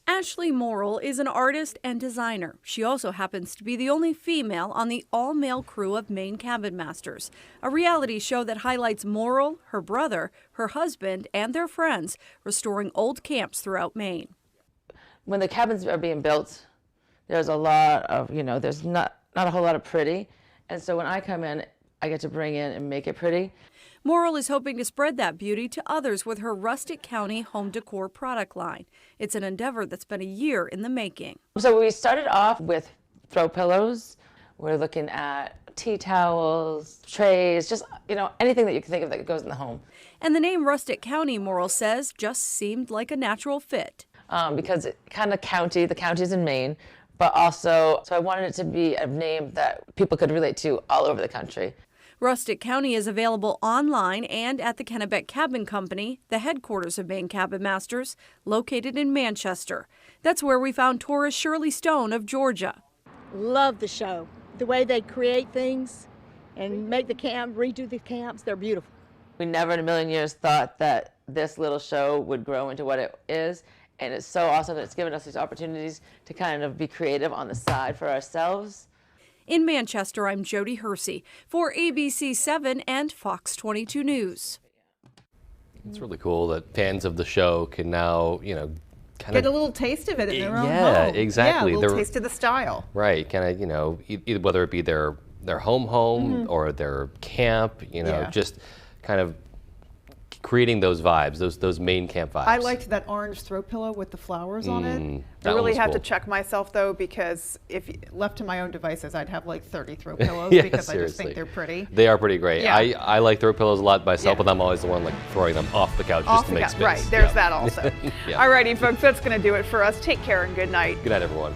Ashley Morrill is an artist and designer. She also happens to be the only female on the all-male crew of Maine Cabin Masters, a reality show that highlights Morrill, her brother, her husband, and their friends restoring old camps throughout Maine. When the cabins are being built, there's a lot of, there's not a whole lot of pretty. And so when I come in, I get to bring in and make it pretty. Morrill is hoping to spread that beauty to others with her Rustic County home decor product line. It's an endeavor that's been a year in the making. So we started off with throw pillows. We're looking at tea towels, trays, just, anything that you can think of that goes in the home. And the name Rustic County, Morrill says, just seemed like a natural fit. Because it kind of the county's in Maine, but also, so I wanted it to be a name that people could relate to all over the country. Rustic County is available online and at the Kennebec Cabin Company, the headquarters of Maine Cabin Masters, located in Manchester. That's where we found tourist Shirley Stone of Georgia. Love the show. The way they create things and make the camp, redo the camps, they're beautiful. We never in a million years thought that this little show would grow into what it is. And it's so awesome that it's given us these opportunities to kind of be creative on the side for ourselves. In Manchester, I'm Jody Hersey for ABC 7 and Fox 22 News. It's really cool that fans of the show can now, kind of get a little taste of it in their own home. Yeah, exactly. Yeah, a little taste of the style. Right, kind of, either whether it be their home or their camp, just kind of creating those vibes, those Maine camp vibes. I liked that orange throw pillow with the flowers on it. I That really have cool. to check myself though, because if left to my own devices, I'd have like 30 throw pillows Yeah, because seriously. I just think they're pretty. They are pretty great. Yeah. I like throw pillows a lot myself, but I'm always the one throwing them off the couch just to make space. Right, there's that also. Yeah. Alrighty, folks, that's going to do it for us. Take care and good night. Good night, everyone.